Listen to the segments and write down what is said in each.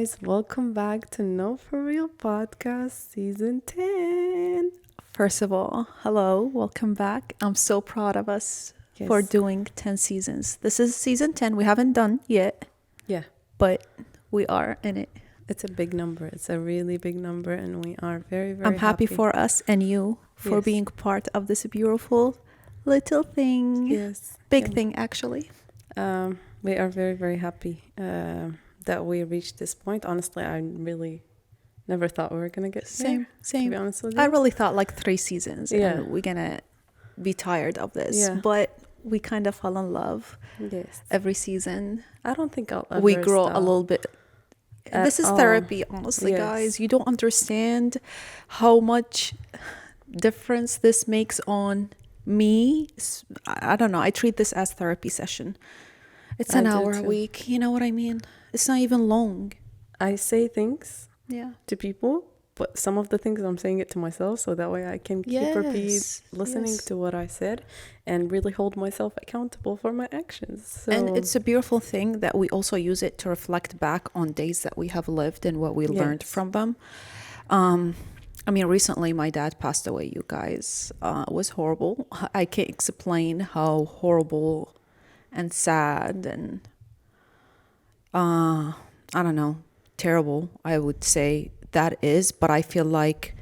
guys, welcome back to No For Real Podcast Season 10. First of all, hello, welcome back. I'm so proud of us for doing 10 seasons. This is season 10. We haven't done yet. Yeah. But we are in it. It's a big number. It's a really big number, and we are very, very I'm happy for us and you for being part of this beautiful little thing. Yes. Big thing, actually. We are very, very happy that we reached this point. Honestly, I really never thought we were going to get Same. to be honest with you. I really thought like 3 seasons and we're going to be tired of this. Yeah. But we kind of fall in love every season. I don't think I'll ever We grow stop a little bit. This is therapy, honestly, guys. You don't understand how much difference this makes on me. I don't know. I treat this as therapy session. It's an hour a week. You know what I mean? It's not even long. I say things to people, but some of the things I'm saying it to myself, so that way I can keep listening to what I said and really hold myself accountable for my actions. So. And it's a beautiful thing that we also use it to reflect back on days that we have lived and what we learned from them. I mean, recently my dad passed away, you guys. It was horrible. I can't explain how horrible and sad and I don't know, terrible, I would say that is. But I feel like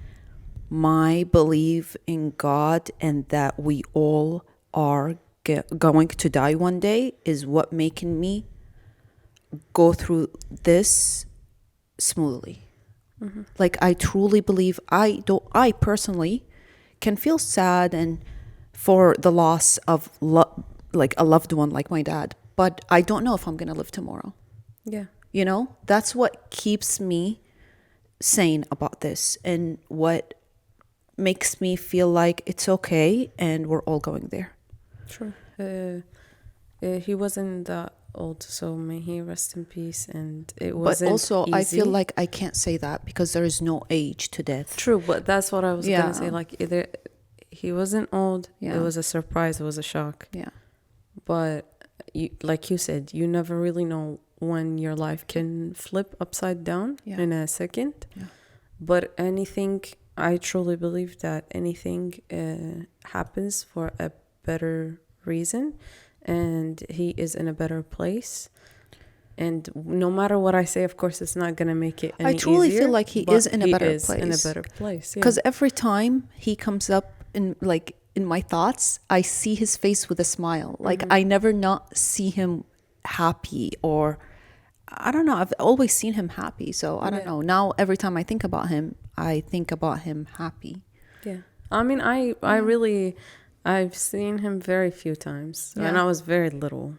my belief in God and that we all are going to die one day is what making me go through this smoothly. Like, I truly believe I personally can feel sad and for the loss of like a loved one like my dad, but I don't know if I'm gonna live tomorrow. You know, that's what keeps me sane about this and what makes me feel like it's okay and we're all going there. True. He wasn't that old, so may he rest in peace. And it wasn't But also, easy. I feel like I can't say that because there is no age to death. True, but that's what I was gonna say. Like, either he wasn't old, it was a surprise, it was a shock. But like you said, you never really know when your life can flip upside down in a second. But I truly believe that anything happens for a better reason, and he is in a better place. And no matter what I say, of course, it's not going to make it any I truly easier, feel like he is in a better place. In a better place, because every time he comes up in my thoughts, I see his face with a smile. Like, I never not see him happy, or I don't know. I've always seen him happy. So I don't know. Now, every time I think about him, I think about him happy. Yeah. I mean, I've seen him very few times, and I was very little.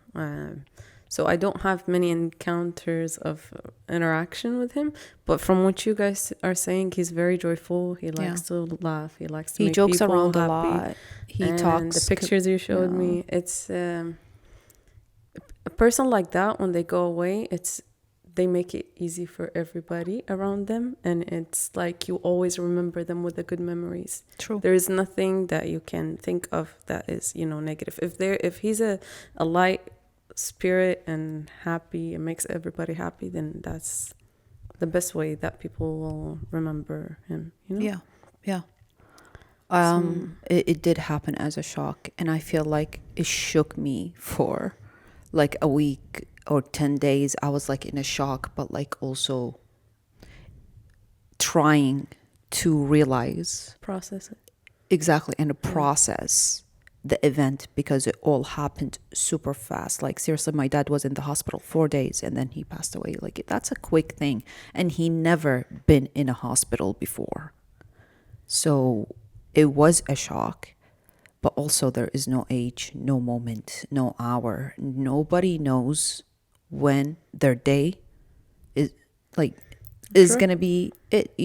So I don't have many encounters of interaction with him. But from what you guys are saying, he's very joyful. He likes to laugh. He likes to make jokes people around happy. a lot. He and talks. The pictures you showed me, it's a person like that. When they go away, they make it easy for everybody around them, and it's like you always remember them with the good memories. True. There is nothing that you can think of that is negative. If he's a light spirit and happy and makes everybody happy, then that's the best way that people will remember him. It did happen as a shock, and I feel like it shook me for like a week or 10 days. I was like in a shock, but like also trying to process it exactly, and process the event, because it all happened super fast. Like, seriously, my dad was in the hospital 4 days and then he passed away. Like, that's a quick thing, and he never been in a hospital before, so it was a shock. But also, there is no age, no moment, no hour. Nobody knows when their day is gonna be it,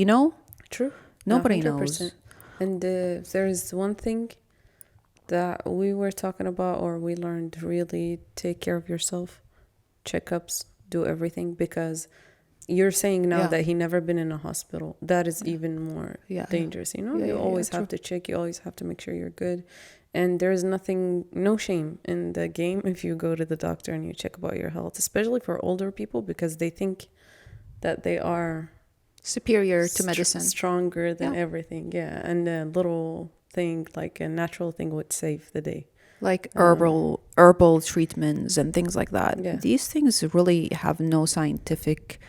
True. Nobody 100%. knows. And there is one thing that we were talking about, or we learned: really take care of yourself, checkups, do everything, because you're saying now that he never been in a hospital. That is even more dangerous, you always have to check, you always have to make sure you're good. And there's no shame in the game if you go to the doctor and you check about your health, especially for older people, because they think that they are superior to medicine, stronger than everything. Yeah, and a little thing, like a natural thing, would save the day. Like herbal treatments and things like that. Yeah. These things really have no scientific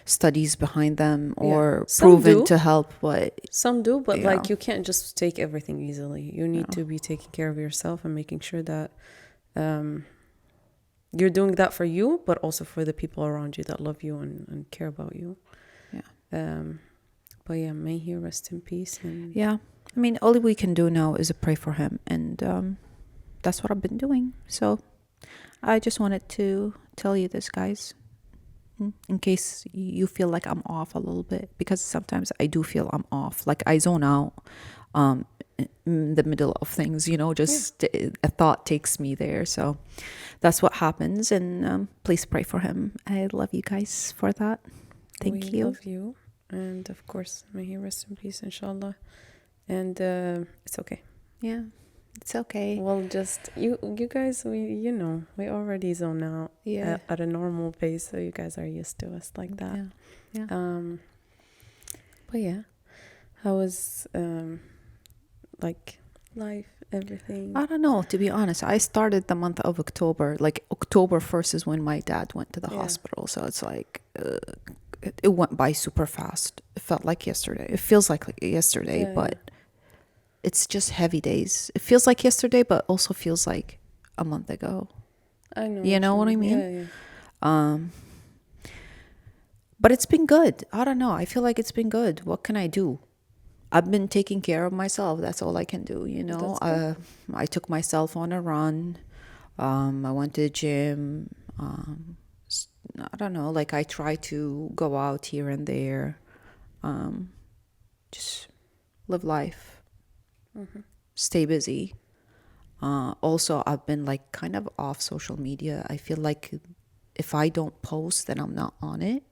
studies behind them or proven to help, but some do, but like you can't just take everything easily. You need to be taking care of yourself and making sure that you're doing that for you, but also for the people around you that love you and care about you. But yeah, may he rest in peace. And I mean, all we can do now is pray for him, and that's what I've been doing. So I just wanted to tell you this, guys, in case you feel like I'm off a little bit, because sometimes I do feel I'm off, like I zone out in the middle of things, just a thought takes me there. So that's what happens, and please pray for him. I love you guys for that. Thank you. We love you, and of course, may he rest in peace, inshallah. And it's okay. Yeah, it's okay. Well, just you guys, we already zone out at a normal pace, so you guys are used to us like that. Yeah. But yeah, how was like life, everything? I don't know, to be honest. I started the month of October. Like October 1st is when my dad went to the hospital, so it's like it went by super fast. It felt like yesterday. It feels like yesterday, but it's just heavy days. It feels like yesterday, but also feels like a month ago. I know. You know what I mean? Yeah. But it's been good. I don't know. I feel like it's been good. What can I do? I've been taking care of myself. That's all I can do, I took myself on a run. I went to the gym. I don't know. Like I try to go out here and there. Just live life. Stay busy. Also, I've been like kind of off social media. I feel like if I don't post, then I'm not on it.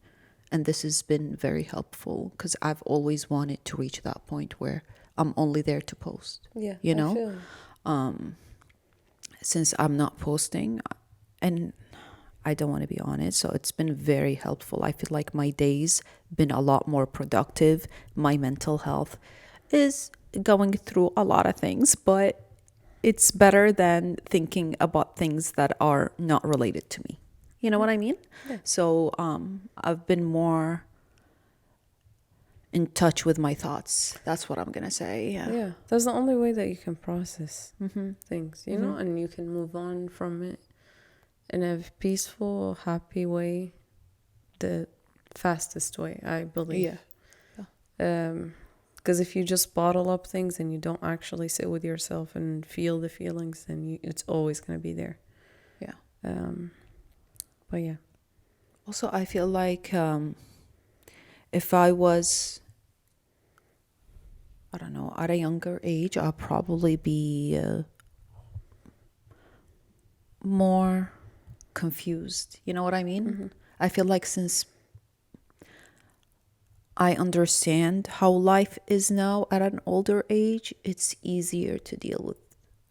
And this has been very helpful because I've always wanted to reach that point where I'm only there to post. Yeah, I feel. Since I'm not posting and I don't want to be on it, so it's been very helpful. I feel like my days been a lot more productive. My mental health is going through a lot of things, but it's better than thinking about things that are not related to me. You know what I mean? Yeah. So I've been more in touch with my thoughts. That's what I'm going to say. Yeah. That's the only way that you can process things, you know, and you can move on from it in a peaceful, happy way. The fastest way, I believe. Yeah. Because if you just bottle up things and you don't actually sit with yourself and feel the feelings, then it's always going to be there. Yeah. But yeah. Also, I feel like if I was, I don't know, at a younger age, I'll probably be more confused. You know what I mean? I feel like since I understand how life is now at an older age, it's easier to deal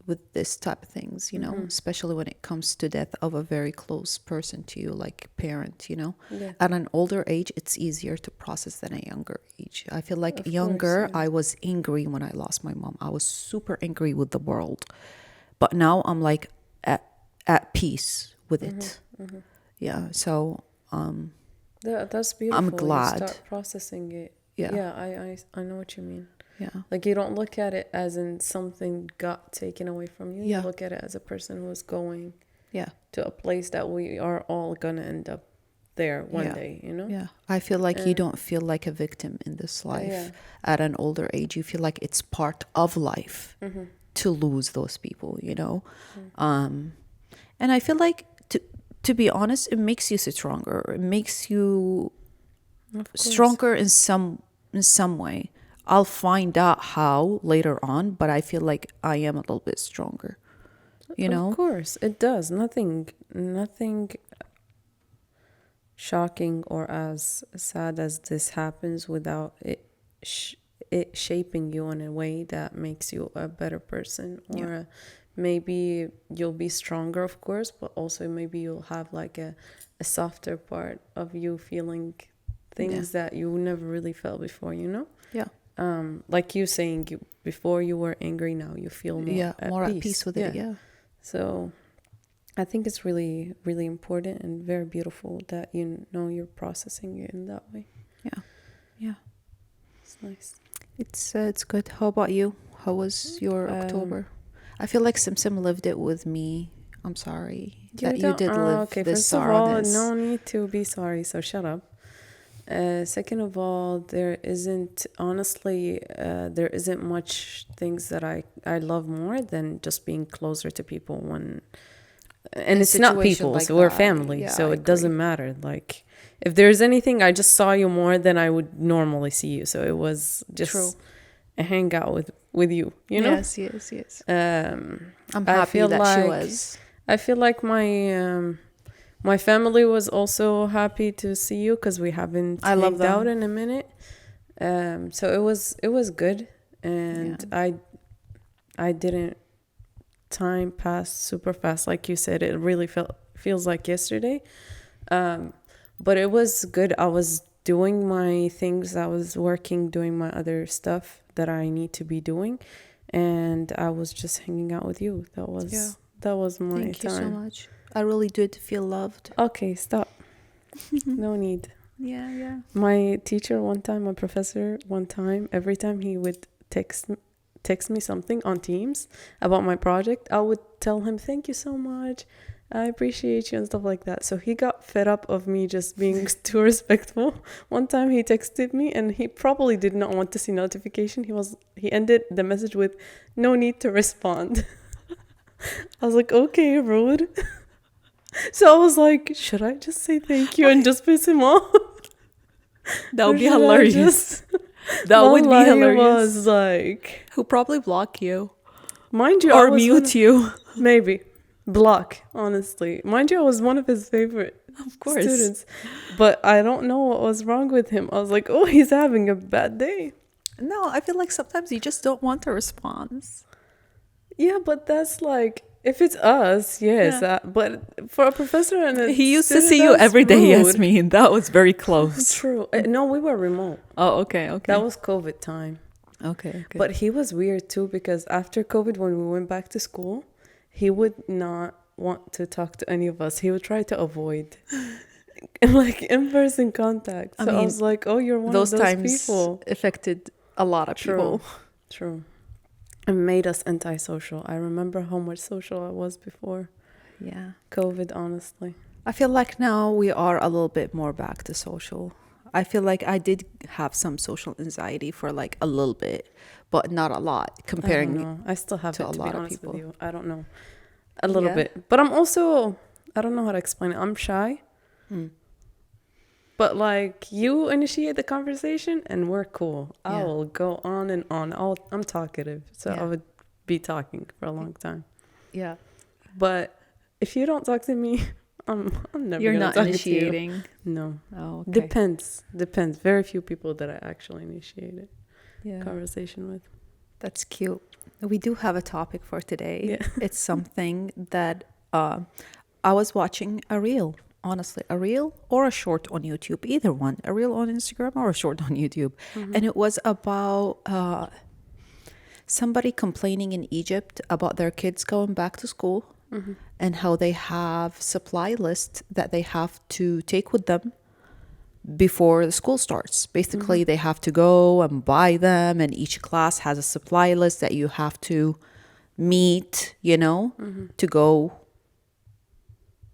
with this type of things, especially when it comes to death of a very close person to you, like a parent, Yeah. At an older age, it's easier to process than a younger age. I feel like younger, I was angry when I lost my mom. I was super angry with the world. But now I'm like at peace with it. Yeah, so that's beautiful. I'm glad. You start processing it. Yeah. I know what you mean. Yeah. Like you don't look at it as in something got taken away from you. Yeah. You look at it as a person who is going Yeah. to a place that we are all gonna end up there one day, Yeah. I feel like you don't feel like a victim in this life at an older age. You feel like it's part of life to lose those people, And I feel like to be honest, it makes you stronger. It makes you stronger in some way. I'll find out how later on, but I feel like I am a little bit stronger. Of course, it does. Nothing shocking or as sad as this happens without it shaping you in a way that makes you a better person, or maybe you'll be stronger, of course, but also maybe you'll have like a softer part of you feeling things that you never really felt before, you know? Yeah. Like you saying, before you were angry, now you feel more at peace with it. Yeah. So I think it's really, really important and very beautiful that you know you're processing it in that way. Yeah. Yeah. It's nice. It's good. How about you? How was your October? I feel like Simsim lived it with me. I'm sorry that you did live this sourness. First of all, no need to be sorry, so shut up. Second of all, there isn't much things that I love more than just being closer to people when, and it's not people, like so we're family, yeah, so it doesn't matter. Like if there's anything, I just saw you more than I would normally see you, so it was just a hangout with you, you know? Yes. I'm happy that she was. I feel like my family was also happy to see you because we haven't hanged out in a minute. So it was good, and I didn't. Time passed super fast, like you said. It really feels like yesterday, but it was good. I was doing my things. I was working, doing my other stuff that I need to be doing, and I was just hanging out with you. That was my time. Thank you so much. I really did feel loved. Okay, stop. No need. Yeah. My teacher one time, my professor one time, every time he would text me something on Teams about my project, I would tell him, thank you so much, I appreciate you and stuff like that. So he got fed up of me just being too respectful. One time he texted me and he probably did not want to see notification. He ended the message with no need to respond. I was like, okay, rude. So I was like, should I just say thank you and just piss him off? That would be hilarious. That would be hilarious. Was like, who probably block you, mind you, or mute you. Maybe block. Honestly, mind you, I was one of his favorite, of course, students. But I don't know what was wrong with him. I was like, oh, he's having a bad day. No, I feel like sometimes you just don't want a response. Yeah, but that's like, if it's us, yes. Yeah. But for a professor and a he used to see you every day, Yasmeen. That was very close. True. No, we were remote. Oh, okay. That was COVID time. Okay. But he was weird too, because after COVID, when we went back to school, he would not want to talk to any of us. He would try to avoid like in-person contact. So I was like, oh, you're one of those times people. Affected a lot of people. True. It made us antisocial. I remember how much social I was before. Yeah. COVID, honestly. I feel like now we are a little bit more back to social. I feel like I did have some social anxiety for like a little bit, but not a lot comparing. I still have to a lot of people. With you. I don't know. A little bit. But I'm also, I don't know how to explain it. I'm shy. But like, you initiate the conversation and we're cool. I will go on and on. I'm talkative, so I would be talking for a long time. Yeah. But if you don't talk to me, I'm never. You're not initiating. To you. No. Oh, okay. Depends. Very few people that I actually initiated conversation with. That's cute. We do have a topic for today. Yeah. It's something that I was watching a reel. Honestly, a reel or a short on YouTube, either one, a reel on Instagram or a short on YouTube. And it was about somebody complaining in Egypt about their kids going back to school and how they have supply lists that they have to take with them before the school starts. Basically, they have to go and buy them, and each class has a supply list that you have to meet, to go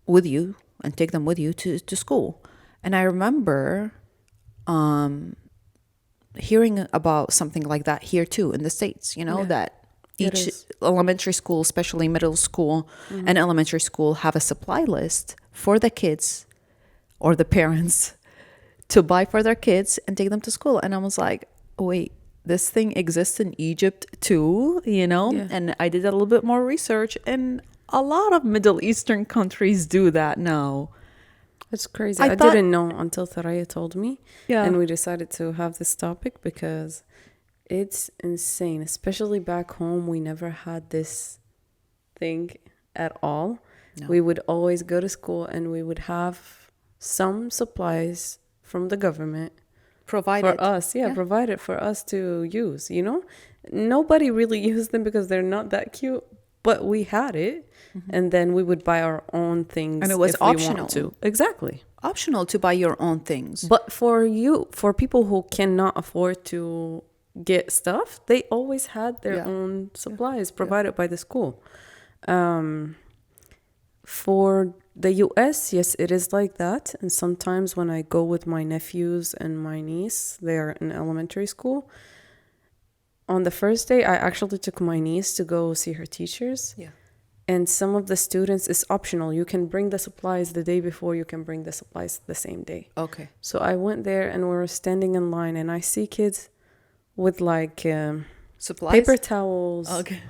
with you and take them with you to school. And I remember hearing about something like that here too in the States, that each elementary school, especially middle school and elementary school, have a supply list for the kids or the parents to buy for their kids and take them to school. And I was like, wait, this thing exists in Egypt too, And I did a little bit more research, and a lot of Middle Eastern countries do that now. It's crazy. I didn't know until Thuraya told me. Yeah. And we decided to have this topic because it's insane. Especially back home, we never had this thing at all. No. We would always go to school and we would have some supplies from the government provided for us. Yeah, provided for us to use, you know? Nobody really used them because they're not that cute, but we had it. And then we would buy our own things. And it was if optional. We want to. Exactly. Optional to buy your own things. But for people who cannot afford to get stuff, they always had their own supplies provided by the school. For the US, yes, it is like that. And sometimes when I go with my nephews and my niece, they are in elementary school. On the first day, I actually took my niece to go see her teachers. Yeah. And some of the students, it's optional. You can bring the supplies the day before. You can bring the supplies the same day. Okay. So I went there and we were standing in line and I see kids with like supplies, paper towels. Okay.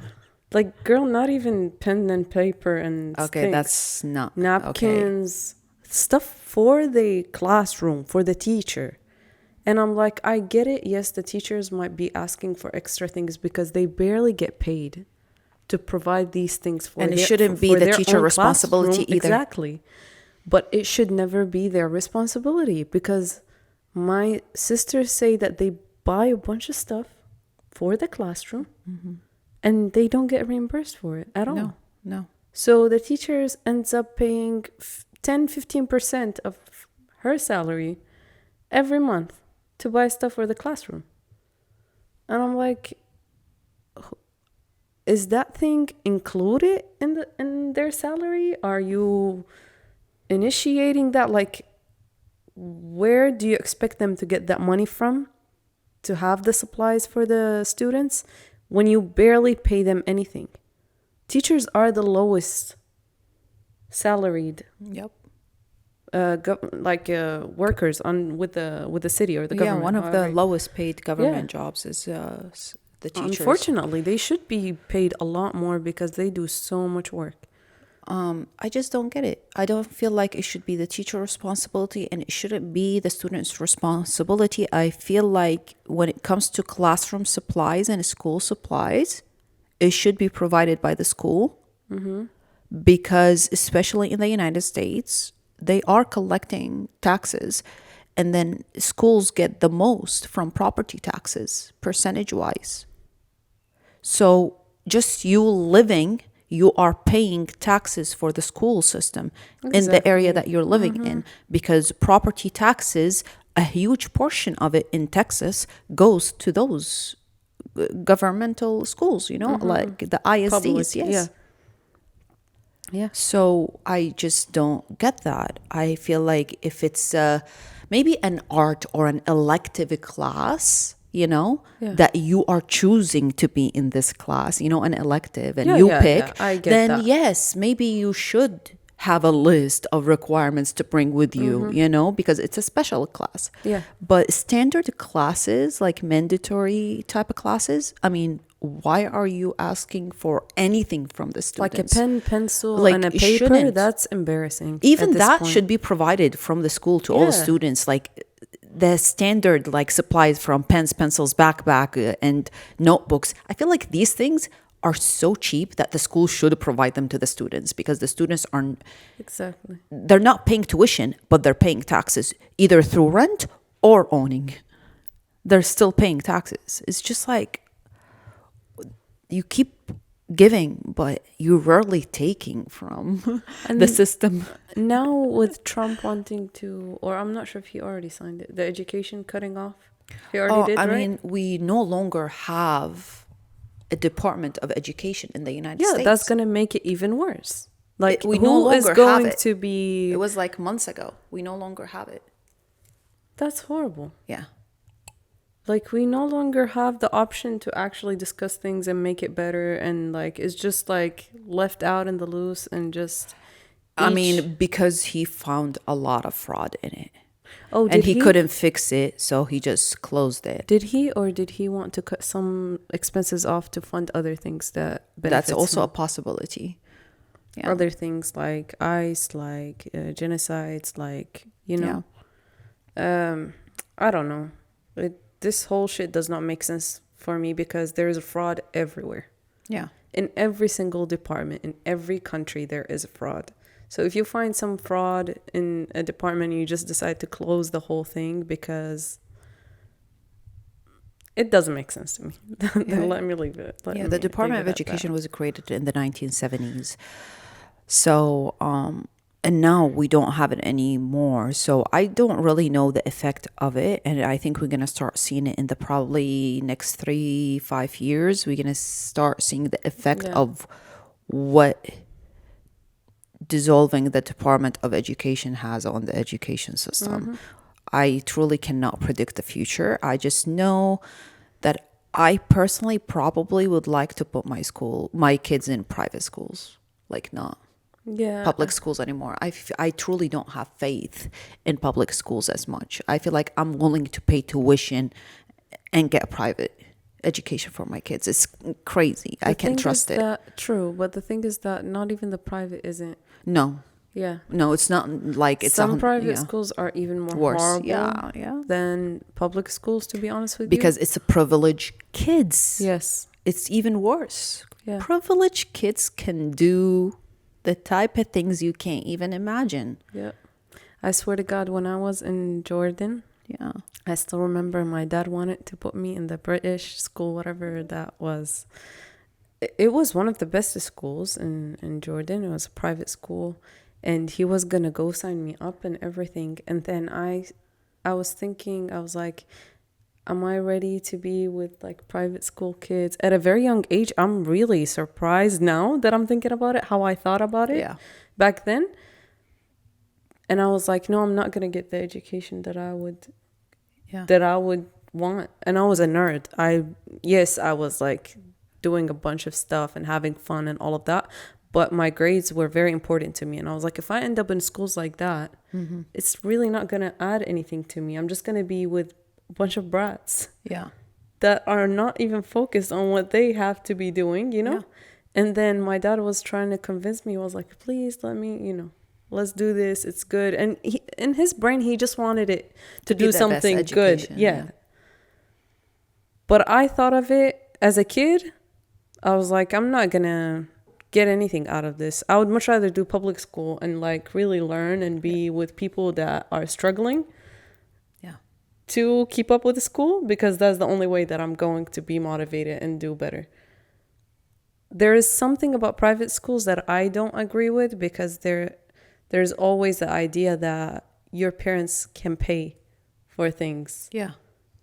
Like, girl, not even pen and paper and okay, things. that's not napkins, stuff for the classroom, for the teacher. And I'm like, I get it. Yes, the teachers might be asking for extra things because they barely get paid to provide these things for and it shouldn't be the teacher responsibility either. Exactly. But it should never be their responsibility because my sisters say that they buy a bunch of stuff for the classroom and they don't get reimbursed for it at all. No. So the teachers ends up paying 10-15% of her salary every month to buy stuff for the classroom. And I'm like, is that thing included in their salary? Are you initiating that? Like, where do you expect them to get that money from to have the supplies for the students when you barely pay them anything? Teachers are the lowest salaried. Yep. Workers with the city or the government. Yeah, one of the lowest paid government jobs is the teachers. Unfortunately, they should be paid a lot more because they do so much work. I just don't get it. I don't feel like it should be the teacher responsibility and it shouldn't be the student's responsibility. I feel like when it comes to classroom supplies and school supplies, it should be provided by the school because especially in the United States, they are collecting taxes and then schools get the most from property taxes percentage-wise. So just you living, you are paying taxes for the school system in the area that you're living in because property taxes, a huge portion of it in Texas goes to those governmental schools, like the ISDs. Public, yes. Yeah. So I just don't get that. I feel like if it's maybe an art or an elective class, that you are choosing to be in this class, an elective and you pick, I get then that. yes, maybe you should have a list of requirements to bring with you, because it's a special class. Yeah. But standard classes, like mandatory type of classes, I mean, why are you asking for anything from the students? Like a pen, pencil, and a paper? Shouldn't. That's embarrassing. Even that should be provided from the school to all students. Like the standard supplies from pens, pencils, backpack, and notebooks. I feel like these things are so cheap that the school should provide them to the students because the students aren't... Exactly. They're not paying tuition, but they're paying taxes either through rent or owning. They're still paying taxes. It's just like... You keep giving, but you're rarely taking from the system. Now with Trump wanting to, or I'm not sure if he already signed it, the education cutting off. He already did, right? I mean, we no longer have a Department of Education in the United States. Yeah, that's going to make it even worse. Like, we who no longer is going have it. to be... It was like months ago. We no longer have it. That's horrible. Yeah. Like, we no longer have the option to actually discuss things and make it better. And, it's just, left out in the loose and just... I mean, because he found a lot of fraud in it. Oh, and he couldn't fix it, so he just closed it. Did he, or did he want to cut some expenses off to fund other things that benefits That's also him? a possibility. Yeah. Other things like ICE, genocides, I don't know. This whole shit does not make sense for me because there is a fraud everywhere. Yeah. In every single department, in every country, there is a fraud. So if you find some fraud in a department, you just decide to close the whole thing because it doesn't make sense to me. Then let me leave it. The Department of Education was created in the 1970s. So, and now we don't have it anymore. So I don't really know the effect of it. And I think we're going to start seeing it in the probably next 3-5 years. We're going to start seeing the effect of what dissolving the Department of Education has on the education system. I truly cannot predict the future. I just know that I personally probably would like to put my kids in private schools, like not public schools anymore. I truly don't have faith in public schools as much. I feel like I'm willing to pay tuition and get a private education for my kids. It's crazy. I can't trust it. True, but the thing is that not even the private isn't. No. Yeah. No, it's not like it's some private schools are even more worse. Horrible than public schools, to be honest with you. Because it's a privileged kids. Yes. It's even worse. Yeah. Privileged kids can do the type of things you can't even imagine. Yeah. I swear to God, when I was in Jordan, I still remember my dad wanted to put me in the British school, whatever that was. It was one of the best schools in Jordan. It was a private school. And he was going to go sign me up and everything. And then I was thinking, I was like, am I ready to be with like private school kids at a very young age? I'm really surprised now that I'm thinking about it, how I thought about it back then. And I was like, no, I'm not going to get the education that I would want. And I was a nerd. I was like doing a bunch of stuff and having fun and all of that. But my grades were very important to me. And I was like, if I end up in schools like that, it's really not going to add anything to me. I'm just going to be with a bunch of brats that are not even focused on what they have to be doing, you know? Yeah. And then my dad was trying to convince me. He was like, please let me, let's do this. It's good. And in his brain, he just wanted it to do something good. Yeah. But I thought of it as a kid. I was like, I'm not going to get anything out of this. I would much rather do public school and like really learn and be with people that are struggling to keep up with the school, because that's the only way that I'm going to be motivated and do better. There is something about private schools that I don't agree with, because there's always the idea that your parents can pay for things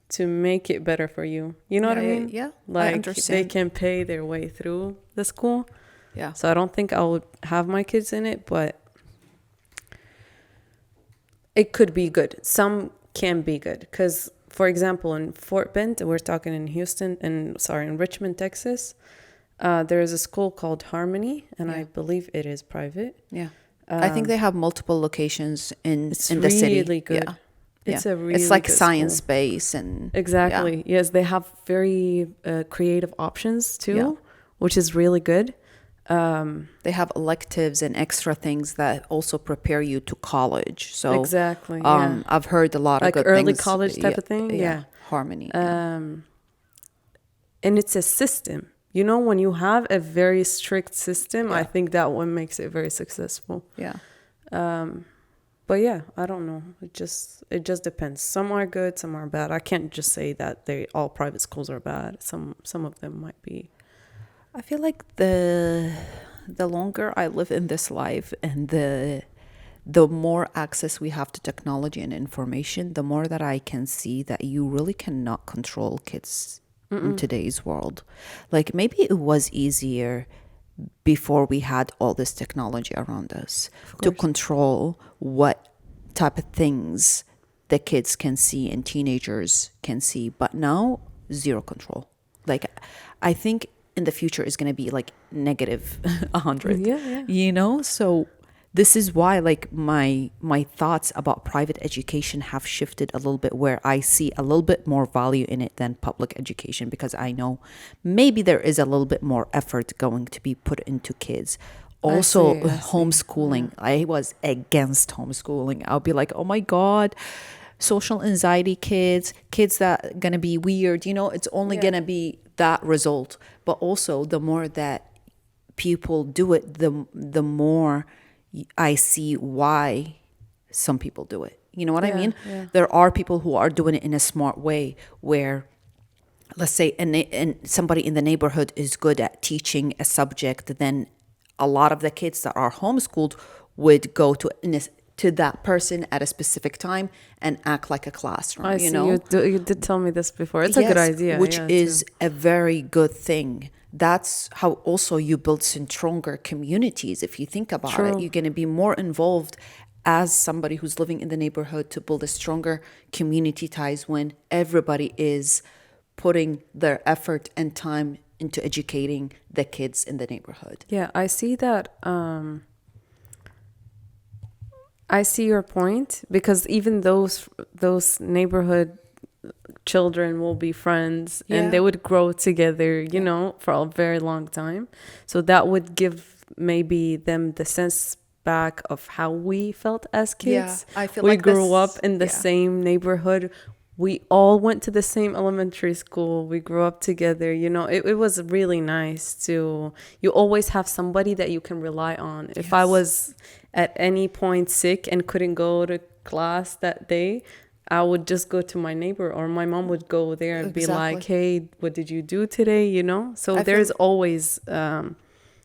to make it better for you. You know what I mean? Yeah, like I understand. They can pay their way through the school. Yeah. So I don't think I would have my kids in it, but it could be good. Some can be good. Because, for example, in Fort Bend, we're talking in in Richmond, Texas, there is a school called Harmony, and I believe it is private. Yeah. I think they have multiple locations in the city. It's really good. Yeah. It's like science based and exactly. Yes, they have very creative options too, which is really good. They have electives and extra things that also prepare you to college. So exactly. I've heard a lot of good early things. college type of thing. Yeah. Harmony. And it's a system. You know, when you have a very strict system, I think that one makes it very successful. Yeah. But yeah, I don't know. It just depends. Some are good, some are bad. I can't just say that all private schools are bad. Some of them might be. I feel like the longer I live in this life and the more access we have to technology and information, the more that I can see that you really cannot control kids in today's world. Like maybe it was easier before we had all this technology around us to control what type of things the kids can see and teenagers can see. But now, zero control. Like I think in the future is going to be like negative 100. Yeah. So this is why like my thoughts about private education have shifted a little bit, where I see a little bit more value in it than public education, because I know maybe there is a little bit more effort going to be put into kids. Also, homeschooling. I was against homeschooling. I'll be like, oh my God, social anxiety kids that gonna be weird. It's only gonna be that result. But also, the more that people do it, the more I see why some people do it. You know what I mean? Yeah. There are people who are doing it in a smart way where, let's say, and somebody in the neighborhood is good at teaching a subject, then a lot of the kids that are homeschooled would go to that person at a specific time and act like a classroom. I see. You did tell me this before. It's a good idea. Which is a very good thing. That's how also you build stronger communities. If you think about it, you're going to be more involved as somebody who's living in the neighborhood to build a stronger community ties when everybody is putting their effort and time into educating the kids in the neighborhood. Yeah, I see that. I see your point, because even those neighborhood children will be friends and they would grow together, you know, for a very long time. So that would give maybe them the sense back of how we felt as kids. Yeah, I feel we like grew up in the same neighborhood. We all went to the same elementary school. We grew up together. You know, it was really nice to, you always have somebody that you can rely on. If I was at any point sick and couldn't go to class that day, I would just go to my neighbor, or my mom would go there and be like, hey, what did you do today? You know, so there's always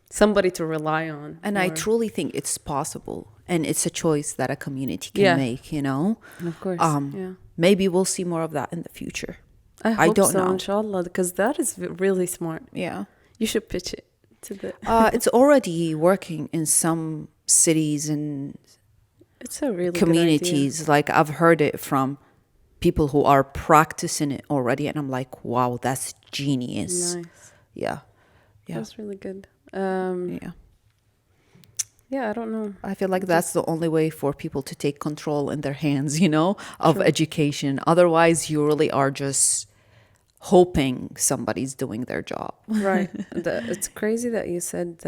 somebody to rely on. And I truly think it's possible. And it's a choice that a community can make, you know? Of course. Maybe we'll see more of that in the future. I don't know. Inshallah, because that is really smart. Yeah. You should pitch it to the... it's already working in some cities and it's a really communities. Like, I've heard it from people who are practicing it already. And I'm like, wow, that's genius. Nice. Yeah. That's really good. Yeah, I don't know. I feel like that's the only way for people to take control in their hands, you know, of education. Otherwise, you really are just hoping somebody's doing their job. Right. It's crazy that you said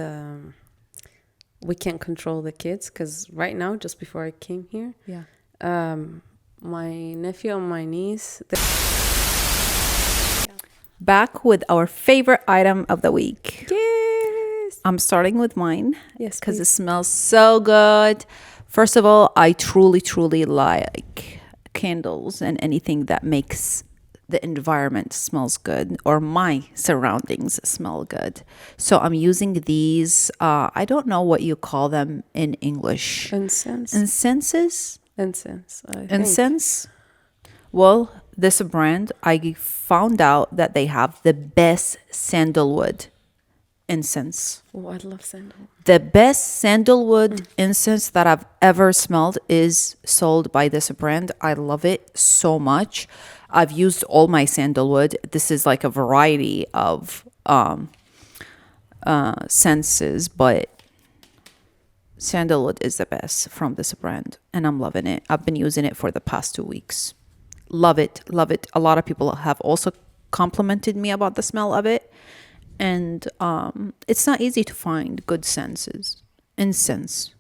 we can't control the kids, because right now, just before I came here, my nephew and my niece... Back with our favorite item of the week. Yes. I'm starting with mine. Yes, because it smells so good. First of all, I truly, truly like candles and anything that makes the environment smells good, or my surroundings smell good. So I'm using these. I don't know what you call them in English. Incense. Incenses? Incense. Incense? Well, this brand, I found out that they have the best sandalwood incense. Oh, I love sandalwood. The best sandalwood incense that I've ever smelled is sold by this brand. I love it so much. I've used all my sandalwood. This is like a variety of scents, but sandalwood is the best from this brand, and I'm loving it. I've been using it for the past 2 weeks. Love it, love it. A lot of people have also complimented me about the smell of it, and it's not easy to find good incense.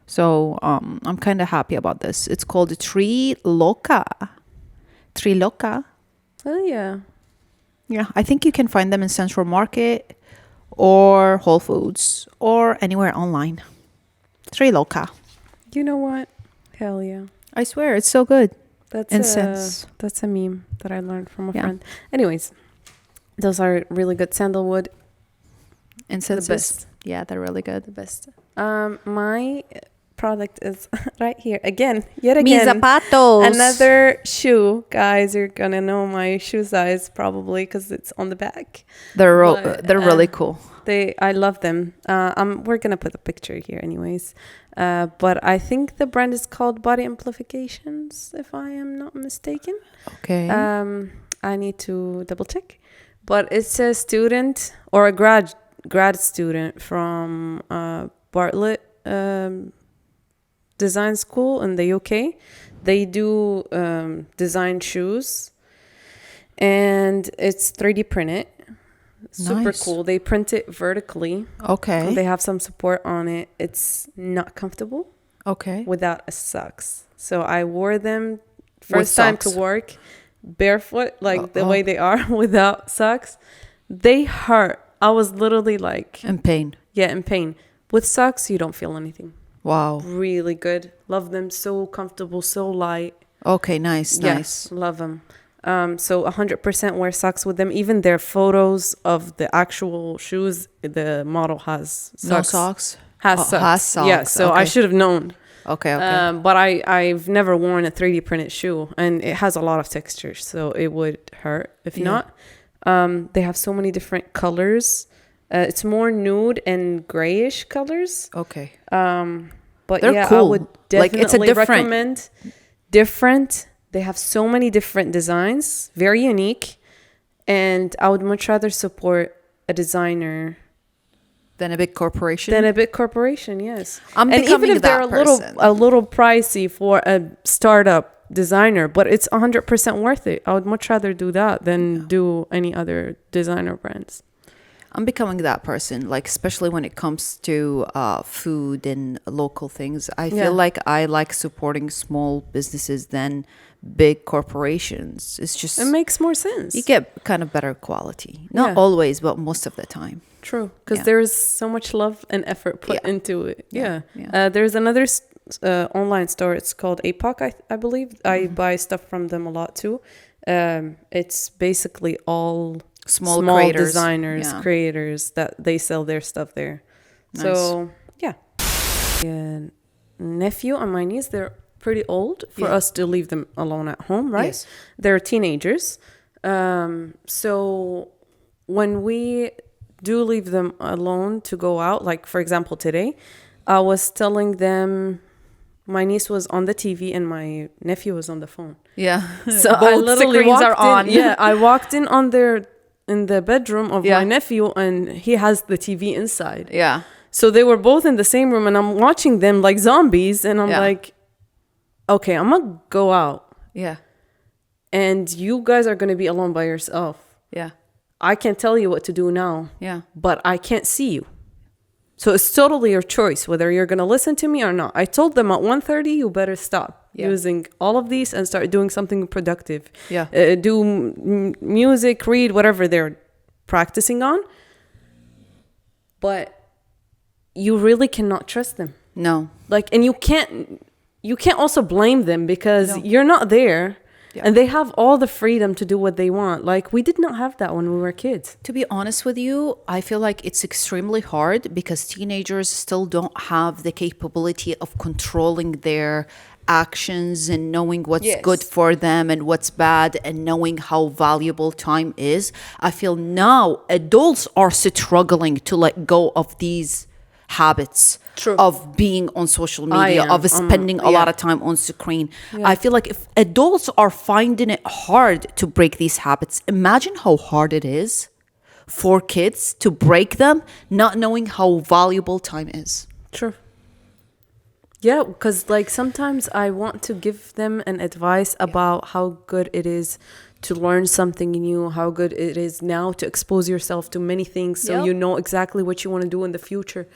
So I'm kind of happy about this. It's called Tree Loca. Oh yeah. Yeah, I think you can find them in Central Market or Whole Foods or anywhere online. Tree Loca. You know what? Hell yeah. I swear, it's so good. That's incense. That's a meme that I learned from a friend. Anyways, those are really good. Sandalwood incenses. The best. Yeah, they're really good. The best. My product is right here yet again. Mis zapatos. Another shoe, guys. You're gonna know my shoe size probably because it's on the back. They're really cool. I love them. We're gonna put a picture here, anyways. But I think the brand is called Body Amplifications, if I am not mistaken. Okay. I need to double check, but it's a student or a grad student from Bartlett Design School in the UK. They do design shoes, and it's 3D printed. Super cool. They print it vertically. Okay. They have some support on it. It's not comfortable. Okay. Without a socks. So I wore them first time to work barefoot, like the way they are without socks. They hurt. I was literally like... in pain. Yeah, in pain. With socks, you don't feel anything. Wow. Really good. Love them. So comfortable, so light. Okay, nice, nice. Love them. So 100% wear socks with them. Even their photos of the actual shoes, the model has socks. No socks? Has socks. Has socks. Yeah, so okay. I should have known. Okay, okay. But I've never worn a 3D printed shoe, and it has a lot of texture, so it would hurt if not. They have so many different colors. It's more nude and grayish colors. Okay. But they're yeah, cool. I would definitely it's a different... recommend different. They have so many different designs, very unique, and I would much rather support a designer than a big corporation. Yes. I'm and becoming even if they're a little pricey for a startup designer, but it's 100% worth it. I would much rather do that than do any other designer brands. I'm becoming that person, like especially when it comes to food and local things. I feel like I like supporting small businesses than big corporations. It's just... It makes more sense. You get kind of better quality. Not always, but most of the time. True, because there's so much love and effort put into it. Yeah. There's another online store. It's called APOC, I believe. I buy stuff from them a lot too. It's basically all small creators. Designers, creators that they sell their stuff there. Nice. So and nephew and my niece, they're pretty old for us to leave them alone at home, right? Yes. They're teenagers. So when we do leave them alone to go out, like for example today, I was telling them my niece was on the TV and my nephew was on the phone. Yeah. So I literally walked in. I walked in in the bedroom of my nephew, and he has the TV inside. Yeah. So they were both in the same room, and I'm watching them like zombies, and I'm like, okay, I'm gonna go out. Yeah. And you guys are gonna be alone by yourself. Yeah. I can tell you what to do now. Yeah. But I can't see you. So it's totally your choice whether you're going to listen to me or not. I told them at 1:30, you better stop using all of these and start doing something productive. Yeah. Do music, read, whatever they're practicing on. But you really cannot trust them. No. Like, and you can't also blame them because you're not there. Yeah. And they have all the freedom to do what they want. Like, we did not have that when we were kids. To be honest with you, I feel like it's extremely hard because teenagers still don't have the capability of controlling their actions and knowing what's good for them and what's bad and knowing how valuable time is. I feel now adults are struggling to let go of these habits. True. Of being on social media, of spending a lot of time on screen. Yeah. I feel like if adults are finding it hard to break these habits, imagine how hard it is for kids to break them, not knowing how valuable time is. True. Yeah, because like sometimes I want to give them an advice about how good it is to learn something new, how good it is now to expose yourself to many things so you know exactly what you want to do in the future.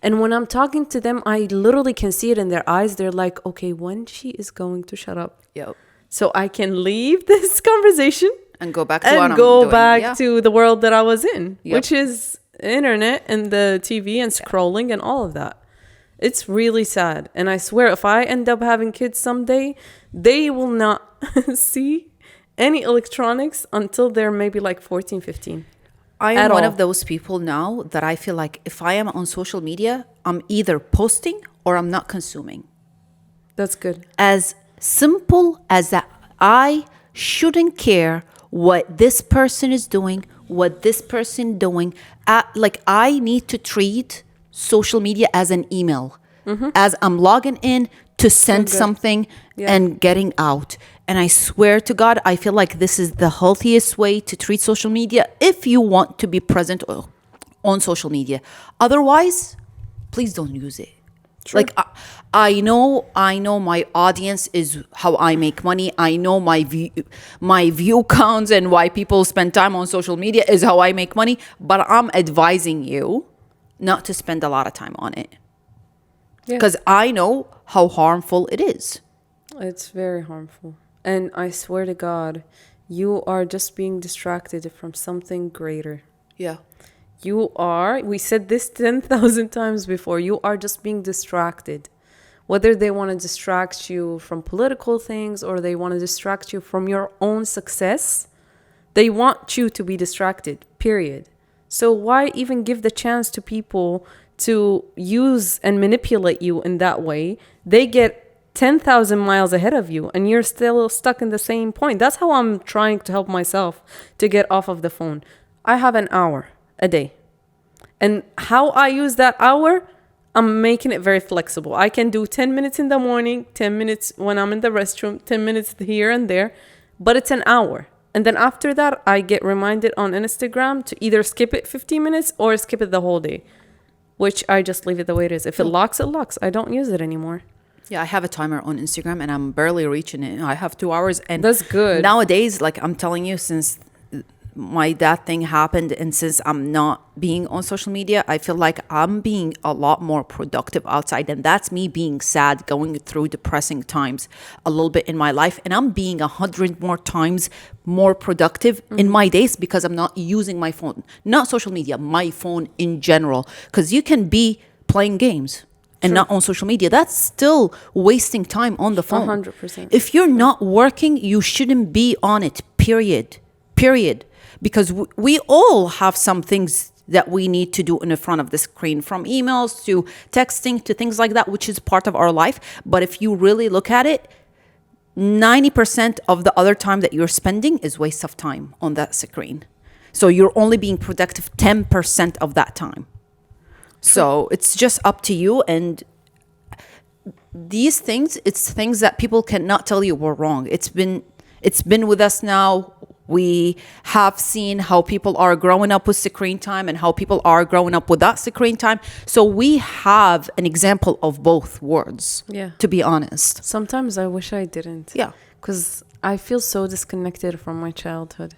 And when I'm talking to them, I literally can see it in their eyes. They're like, okay, when she is going to shut up? Yep. So I can leave this conversation and go back to what I'm doing. To the world that I was in, which is internet and the TV and scrolling and all of that. It's really sad. And I swear, if I end up having kids someday, they will not see any electronics until they're maybe like 14, 15. I am one of those people now that I feel like if I am on social media, I'm either posting or I'm not consuming. That's good. As simple as that, I shouldn't care what this person is doing, what this person doing. Like I need to treat social media as an email, as I'm logging in to send something and getting out. And I swear to God, I feel like this is the healthiest way to treat social media if you want to be present on social media. Otherwise, please don't use it. True. Like I know my audience is how I make money. I know my view counts and why people spend time on social media is how I make money. But I'm advising you not to spend a lot of time on it. Because I know how harmful it is. It's very harmful. And I swear to God, you are just being distracted from something greater. Yeah. You are, we said this 10,000 times before, you are just being distracted. Whether they want to distract you from political things or they want to distract you from your own success, they want you to be distracted, period. So why even give the chance to people to use and manipulate you in that way? They get 10,000 miles ahead of you and you're still stuck in the same point. That's how I'm trying to help myself to get off of the phone. I have an hour a day. And how I use that hour, I'm making it very flexible. I can do 10 minutes in the morning, 10 minutes when I'm in the restroom, 10 minutes here and there, but it's an hour. And then after that, I get reminded on Instagram to either skip it 15 minutes or skip it the whole day, which I just leave it the way it is. If it locks, it locks. I don't use it anymore. Yeah, I have a timer on Instagram and I'm barely reaching it. I have 2 hours. And that's good. Nowadays, like I'm telling you, since my dad thing happened and since I'm not being on social media, I feel like I'm being a lot more productive outside. And that's me being sad, going through depressing times a little bit in my life. And I'm being 100 more times more productive in my days because I'm not using my phone, not social media, my phone in general. Because you can be playing games and not on social media. That's still wasting time on the phone. 100%. If you're not working, you shouldn't be on it, period. Because we all have some things that we need to do in the front of the screen, from emails to texting to things like that, which is part of our life. But if you really look at it, 90% of the other time that you're spending is waste of time on that screen. So you're only being productive 10% of that time. So it's just up to you. And these things, it's things that people cannot tell you were wrong. It's been with us now. We have seen how people are growing up with screen time and how people are growing up without screen time. So we have an example of both worlds, to be honest. Sometimes I wish I didn't. Yeah. Because I feel so disconnected from my childhood.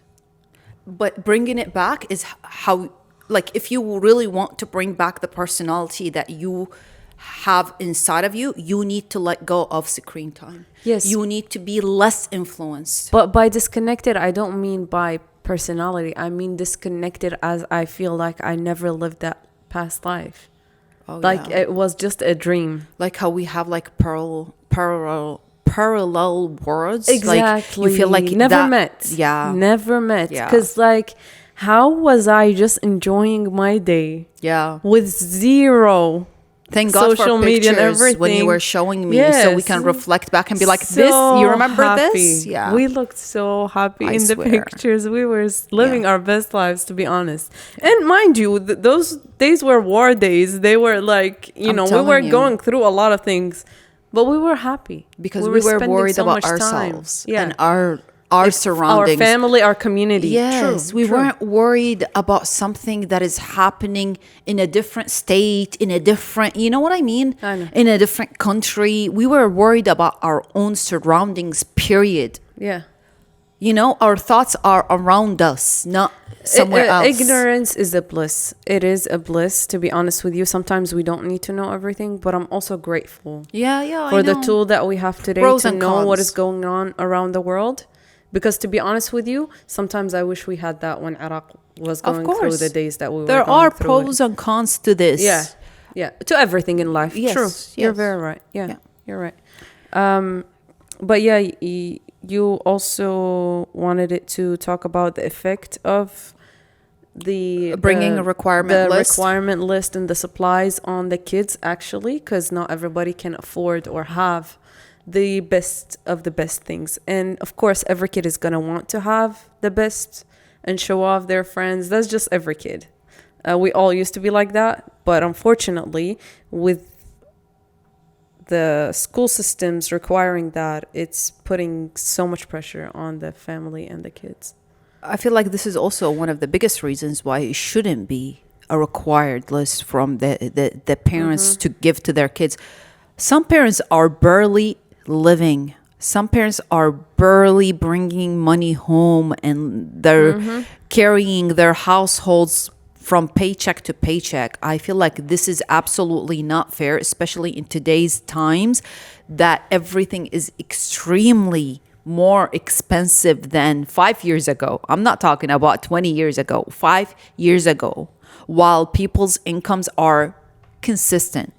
But bringing it back is how, like, if you really want to bring back the personality that you have inside of you, you need to let go of screen time. Yes. You need to be less influenced. But by disconnected, I don't mean by personality. I mean disconnected as I feel like I never lived that past life. Oh, like it was just a dream. Like how we have like parallel worlds. Exactly. Like you feel like never met. Yeah. Never met. Yeah. Because like, how was I just enjoying my day? Yeah. With zero thank God social for media and pictures everything. when you were showing me, yes. so we can reflect back and be like, so this, you remember happy. this? Yeah. We looked so happy in the swear. pictures. We were living our best lives, to be honest. And mind you, those days were war days. They were like, we were going through a lot of things, but we were happy. Because we were worried about ourselves and our surroundings, our family, our community. Yes, we weren't worried about something that is happening in a different state, in a different, you know what I mean? I know. In a different country. We were worried about our own surroundings, period. Yeah. Our thoughts are around us, not somewhere else. Ignorance is a bliss. It is a bliss, to be honest with you. Sometimes we don't need to know everything, but I'm also grateful. For the tool that we have today to know what is going on around the world. Because to be honest with you, sometimes I wish we had that when Iraq was going through the days that we were going through. There are pros and cons to this. Yeah. To everything in life. Yes, True. yes. You're very right. Yeah. You're right. But yeah, you also wanted it to talk about the effect of bringing a requirement list and the supplies on the kids, actually, because not everybody can afford or have the best of the best things. And of course, every kid is going to want to have the best and show off their friends. That's just every kid. We all used to be like that. But unfortunately, with the school systems requiring that, it's putting so much pressure on the family and the kids. I feel like this is also one of the biggest reasons why it shouldn't be a required list from the parents to give to their kids. Some parents are barely living. Some parents are barely bringing money home, and they're carrying their households from paycheck to paycheck. I feel like this is absolutely not fair, especially in today's times that everything is extremely more expensive than 5 years ago. I'm not talking about 20 years ago, 5 years ago, while people's incomes are consistent.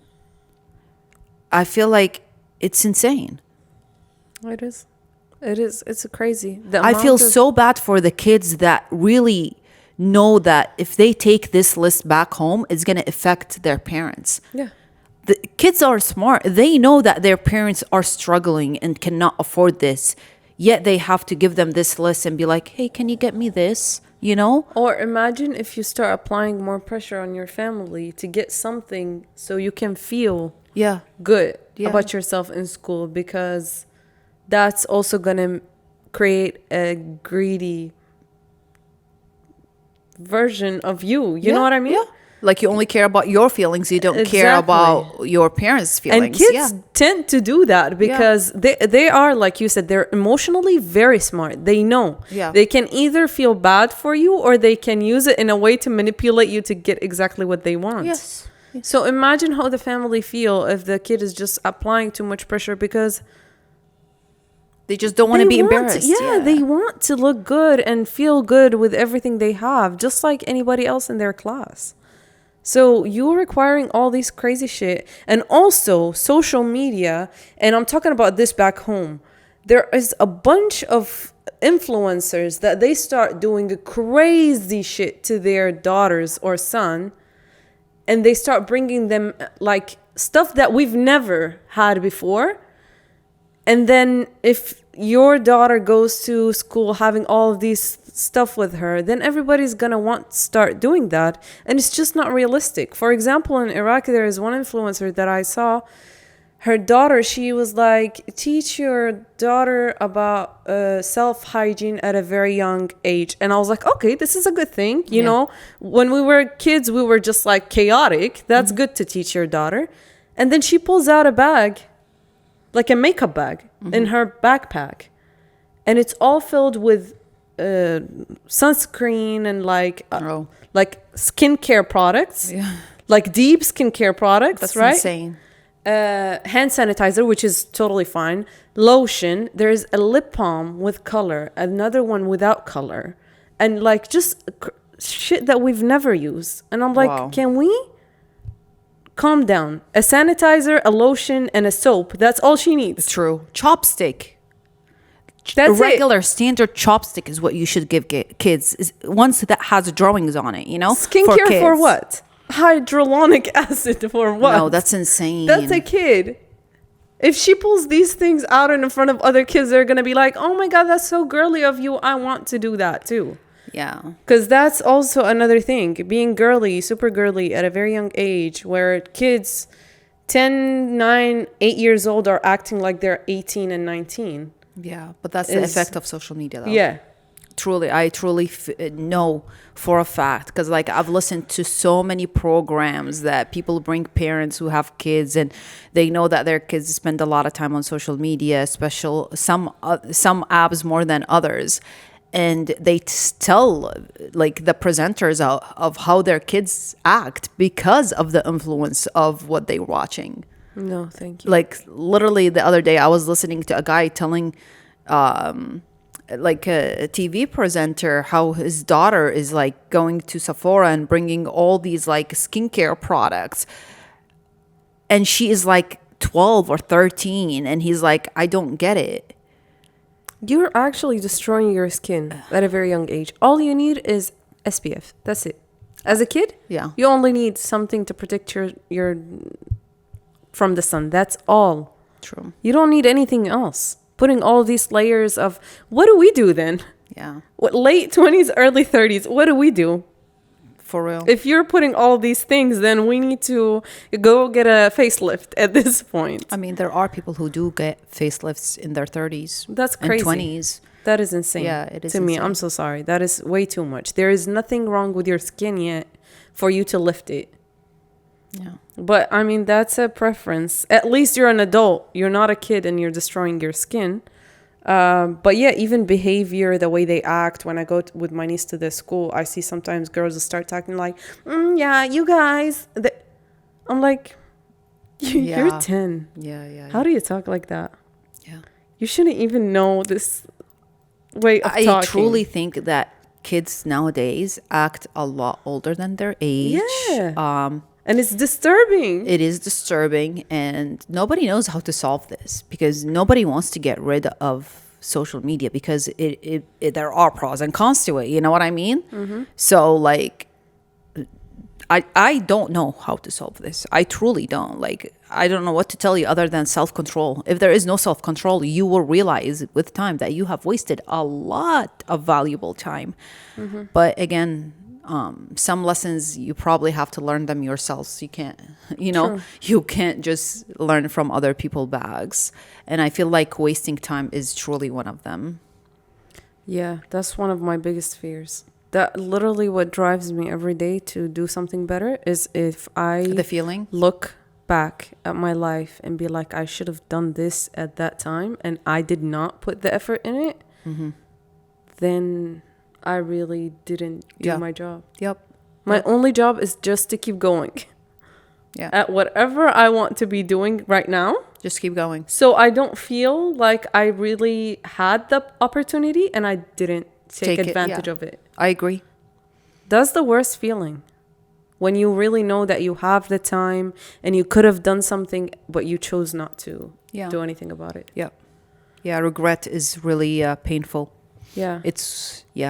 I feel like it's insane. It is. It's crazy. I feel so bad for the kids that really know that if they take this list back home, it's going to affect their parents. Yeah. The kids are smart. They know that their parents are struggling and cannot afford this. Yet they have to give them this list and be like, hey, can you get me this? You know? Or imagine if you start applying more pressure on your family to get something so you can feel good about yourself in school, because that's also going to create a greedy version of you. You know what I mean? Yeah. Like you only care about your feelings. You don't care about your parents' feelings. And kids tend to do that because they are, like you said, they're emotionally very smart. They know. Yeah. They can either feel bad for you or they can use it in a way to manipulate you to get exactly what they want. Yes. So imagine how the family feel if the kid is just applying too much pressure because they just don't want to be embarrassed. They want to look good and feel good with everything they have, just like anybody else in their class. So you're requiring all these crazy shit. And also social media, and I'm talking about this back home, there is a bunch of influencers that they start doing crazy shit to their daughters or son, and they start bringing them like stuff that we've never had before. And then if your daughter goes to school having all of these stuff with her, then everybody's gonna want to start doing that, and it's just not realistic. For example, in Iraq, there is one influencer that I saw. Her daughter, she was like, teach your daughter about self-hygiene at a very young age. And I was like, okay, this is a good thing. You know, when we were kids, we were just like chaotic. That's good to teach your daughter. And then she pulls out a bag, like a makeup bag, in her backpack, and it's all filled with sunscreen and like skincare products, like deep skincare products. That's right? Insane. Hand sanitizer, which is totally fine. Lotion. There's a lip balm with color, another one without color, and like just shit that we've never used. And I'm like, can we calm down? A sanitizer, a lotion, and a soap. That's all she needs. It's true. Chopstick. That's a regular standard chopstick is what you should give kids. Is ones that has drawings on it, you know? Skincare for what? Hyaluronic acid for what? No, that's insane. That's a kid. If she pulls these things out in front of other kids, they're going to be like, oh my God, that's so girly of you. I want to do that too. Yeah. Because that's also another thing. Being girly, super girly at a very young age, where kids 10, 9, 8 years old are acting like they're 18 and 19. Yeah, but that's the effect of social media, though. Yeah. I truly know for a fact, because like I've listened to so many programs that people bring parents who have kids, and they know that their kids spend a lot of time on social media, some apps more than others, and they tell like the presenters of how their kids act because of the influence of what they're watching. No, thank you. Like literally the other day I was listening to a guy telling like a TV presenter how his daughter is like going to Sephora and bringing all these like skincare products, and she is like 12 or 13, and he's like, I don't get it. You're actually destroying your skin at a very young age. All you need is SPF. That's it. As a kid, you only need something to protect your from the sun. That's all. True. You don't need anything else. Putting all these layers of, what do we do then? Yeah. What, late 20s, early 30s, what do we do? For real. If you're putting all these things, then we need to go get a facelift at this point. I mean, there are people who do get facelifts in their 30s. That's crazy. And 20s. That is insane. Yeah, it is to me, I'm so sorry. That is way too much. There is nothing wrong with your skin yet for you to lift it. Yeah. But I mean, that's a preference. At least you're an adult. You're not a kid and you're destroying your skin. But yeah, even behavior, the way they act. When I go with my niece to the school, I see sometimes girls start talking like, yeah, you guys. I'm like, you're 10. Yeah. How do you talk like that? Yeah. You shouldn't even know this way of talking. I truly think that kids nowadays act a lot older than their age. Yeah. And it's disturbing. It is disturbing, and nobody knows how to solve this because nobody wants to get rid of social media because it there are pros and cons to it. You know what I mean? Mm-hmm. So like, I don't know how to solve this. I truly don't. Like, I don't know what to tell you other than self-control. If there is no self-control, you will realize with time that you have wasted a lot of valuable time. Mm-hmm. But again, some lessons you probably have to learn them yourselves. You can't, True. you can't just learn from other people's bags. And I feel like wasting time is truly one of them. Yeah, that's one of my biggest fears. That literally what drives me every day to do something better is if I The feeling? look back at my life and be like, I should have done this at that time and I did not put the effort in it, Mm-hmm. then I really didn't do my job. Yep. My only job is just to keep going. Yeah. At whatever I want to be doing right now. Just keep going. So I don't feel like I really had the opportunity and I didn't take advantage of it. I agree. That's the worst feeling. When you really know that you have the time and you could have done something, but you chose not to do anything about it. Yeah. Yeah, regret is really painful. Yeah.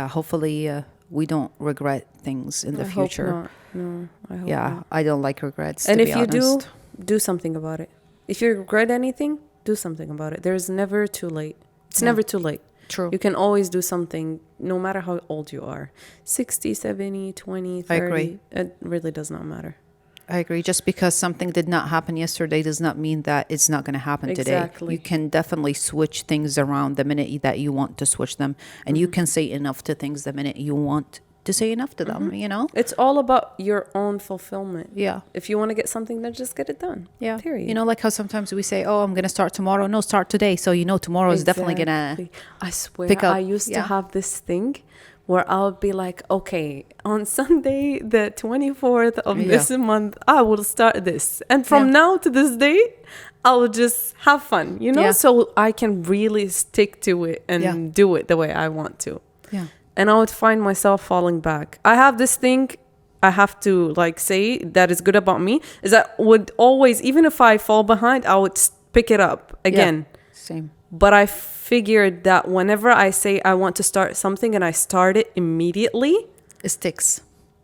Hopefully we don't regret things in the future. Hope not. No, I hope not. I don't like regrets, and to if be you honest. do something about it. If you regret anything, do something about it. There's never too late. It's never too late. True. You can always do something no matter how old you are. 60, 70, 20, 30. I agree. It really does not matter. I agree. Just because something did not happen yesterday does not mean that it's not going to happen today. Exactly. You can definitely switch things around the minute that you want to switch them. And you can say enough to things the minute you want to say enough to them, It's all about your own fulfillment. Yeah. If you want to get something, then just get it done. Yeah. Period. Like how sometimes we say, oh, I'm going to start tomorrow. No, start today. So, tomorrow is definitely going to I swear, pick up. I used to have this thing where I'll be like, okay, on Sunday, the 24th of this month, I will start this. And from now to this date, I will just have fun, so I can really stick to it and do it the way I want to. Yeah. And I would find myself falling back. I have this thing I have to say that is good about me is that would always, even if I fall behind, I would pick it up again. Yeah. Same. But I figured that whenever I say I want to start something and I start it immediately, it sticks.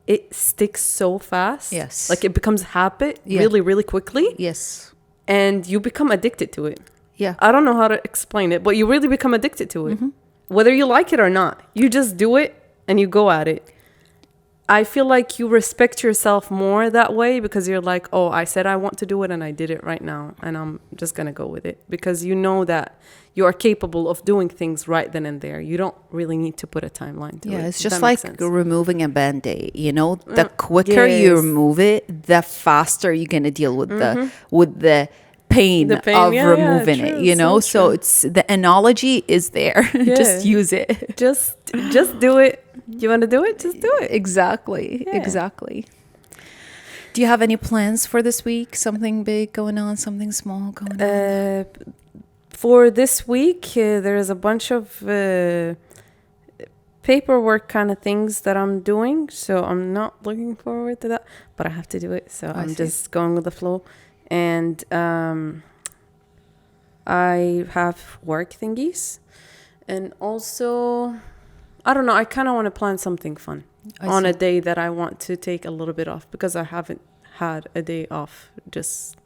It sticks so fast. Yes. Like it becomes habit really, really quickly. Yes. And you become addicted to it. Yeah. I don't know how to explain it, but you really become addicted to it. Mm-hmm. Whether you like it or not, you just do it and you go at it. I feel like you respect yourself more that way because you're like, oh, I said I want to do it and I did it right now and I'm just going to go with it because you know that you are capable of doing things right then and there. You don't really need to put a timeline to it. Yeah, it's just like removing a Band-Aid, the quicker Yes. you remove it, the faster you're going to deal with the pain of removing it, so it's the analogy is there. Just use it. Just do it. You want to do it? Just do it. Exactly. Do you have any plans for this week? Something big going on, something small going on? For this week, there is a bunch of paperwork kind of things that I'm doing, so I'm not looking forward to that, but I have to do it, so I'm just going with the flow. And I have work thingies. And also, I don't know, I kind of want to plan something fun on a day that I want to take a little bit off because I haven't had a day off, just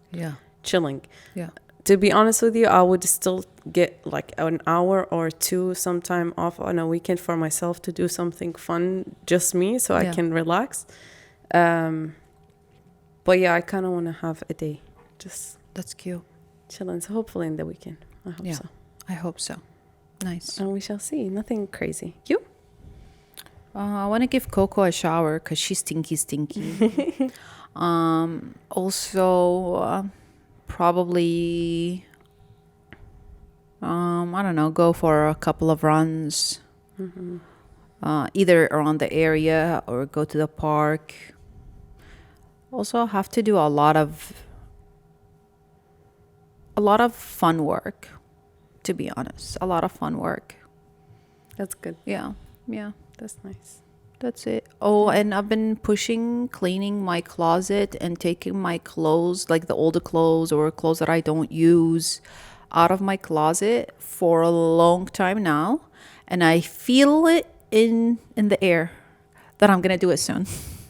chilling. Yeah. To be honest with you, I would still get like an hour or two sometime off on a weekend for myself to do something fun, just me, so I can relax. But yeah, I kind of want to have a day. Just that's cute. Chilling. So hopefully in the weekend. I hope so. I hope so. Nice. And we shall see. Nothing crazy. You? I want to give Coco a shower because she's stinky. Also, probably, I don't know, go for a couple of runs. Mm-hmm. Either around the area or go to the park. Also, have to do a lot of fun work, to be honest. A lot of fun work. That's good. Yeah. That's nice. That's it. Oh, and I've been cleaning my closet and taking my clothes, like the older clothes or clothes that I don't use, out of my closet for a long time now. And I feel it in the air that I'm gonna do it soon.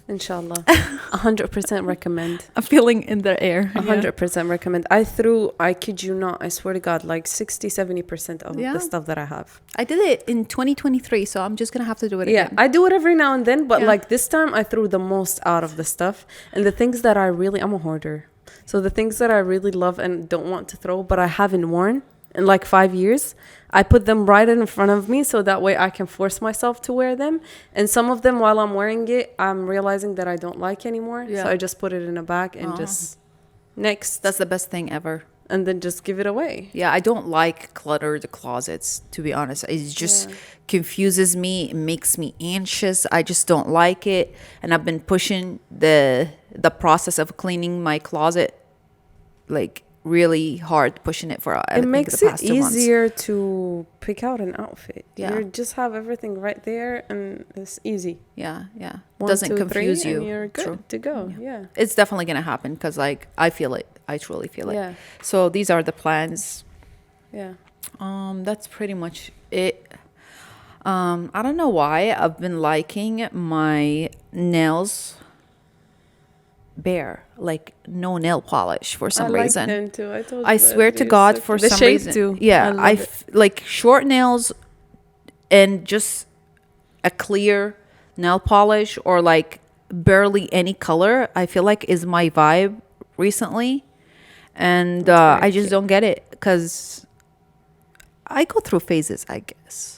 Inshallah. 100% recommend. I'm feeling in the air. 100% recommend. I kid you not, I swear to God, like 60-70% of the stuff that I have. I did it in 2023, so I'm just gonna have to do it again. Yeah, I do it every now and then, but like this time I threw the most out of the stuff. And the things that I'm a hoarder. So the things that I really love and don't want to throw, but I haven't worn in like 5 years, I put them right in front of me so that way I can force myself to wear them. And some of them, while I'm wearing it, I'm realizing that I don't like anymore. Yeah. So I just put it in a bag and just next. That's the best thing ever. And then just give it away. Yeah, I don't like cluttered closets, to be honest. It just confuses me. It makes me anxious. I just don't like it. And I've been pushing the process of cleaning my closet like really hard, pushing it for it makes it easier to pick out an outfit. You just have everything right there and it's easy. Doesn't confuse you. And you're good to go. It's definitely gonna happen because like I feel it. I truly feel it. So these are the plans. That's pretty much it. I don't know why I've been liking my nails bare, like no nail polish for some reason. I like them too. I told you I swear to God, for some reason. Too. Yeah, like short nails and just a clear nail polish or like barely any color. I feel like is my vibe recently, and I just don't get it because I go through phases, I guess.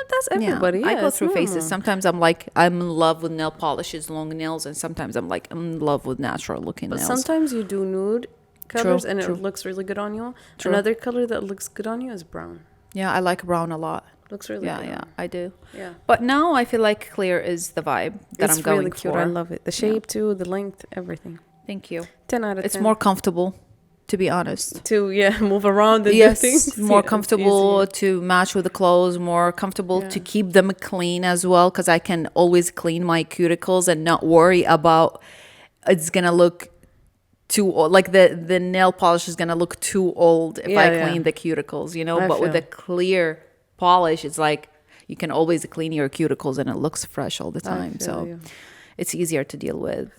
That's everybody. I go through phases. Sometimes I'm like, I'm in love with nail polishes, long nails, and sometimes I'm like, I'm in love with natural looking nails. But sometimes you do nude colors and it looks really good on you. Another color that looks good on you is brown. Yeah, I like brown a lot. Looks really good. Yeah, I do. Yeah. But now I feel like clear is the vibe that I'm going really cute. for. I love it. The shape too, the length, everything. Thank you. 10 out of 10. It's more comfortable, to be honest. To move around and do things. More comfortable to match with the clothes, more comfortable to keep them clean as well, because I can always clean my cuticles and not worry about it's gonna look too old, like the nail polish is gonna look too old if I clean the cuticles, but with the clear polish it's like you can always clean your cuticles and it looks fresh all the time, so it's easier to deal with.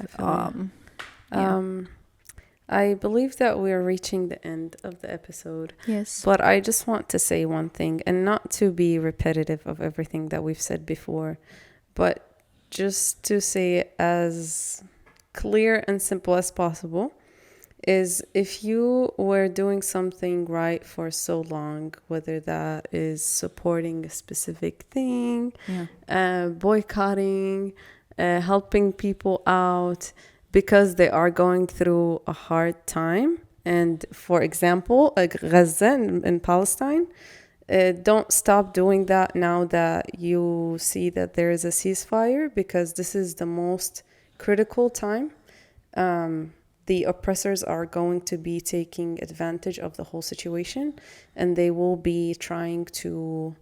I believe that we're reaching the end of the episode. Yes. But I just want to say one thing, and not to be repetitive of everything that we've said before, but just to say it as clear and simple as possible, is if you were doing something right for so long, whether that is supporting a specific thing, boycotting, helping people out, because they are going through a hard time. And for example, Gaza in Palestine, don't stop doing that now that you see that there is a ceasefire, because this is the most critical time. The oppressors are going to be taking advantage of the whole situation, and they will be trying to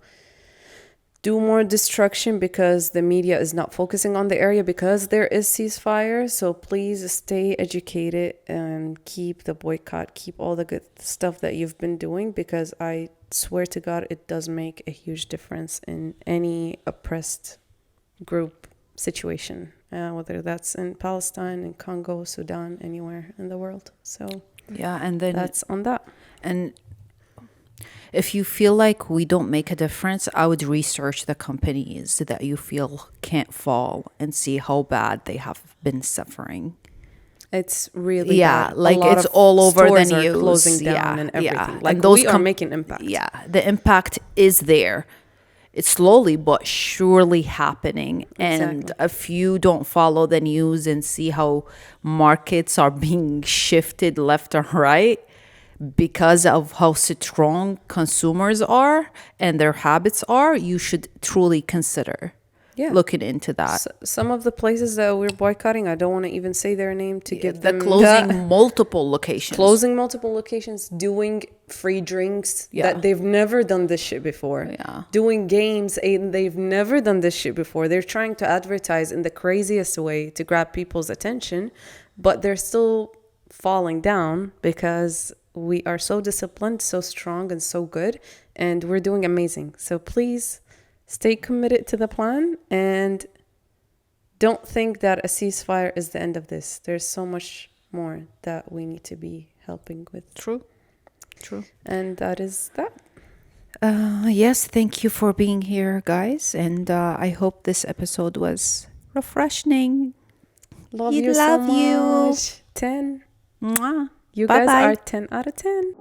do more destruction because the media is not focusing on the area because there is ceasefire. So please stay educated and keep the boycott, keep all the good stuff that you've been doing, because I swear to God, it does make a huge difference in any oppressed group situation, whether that's in Palestine, in Congo, Sudan, anywhere in the world. So and then that's on that. And if you feel like we don't make a difference, I would research the companies that you feel can't fall and see how bad they have been suffering. It's really bad. Like it's all over the news. Are closing down and everything. Like and those we are making impact. Yeah, the impact is there. It's slowly but surely happening. And if you don't follow the news and see how markets are being shifted left or right, because of how strong consumers are and their habits are, you should truly consider looking into that. Some of the places that we're boycotting, I don't want to even say their name to give them closing multiple locations. Closing multiple locations, doing free drinks that they've never done this shit before. Yeah. Doing games, and they've never done this shit before. They're trying to advertise in the craziest way to grab people's attention, but they're still falling down because we are so disciplined, so strong, and so good, and we're doing amazing. So please stay committed to the plan and don't think that a ceasefire is the end of this. There's so much more that we need to be helping with. True. And that is that. Yes, thank you for being here, guys. And I hope this episode was refreshing. Love you so much. 10. Mwah. You Bye-bye. guys are 10 out of 10.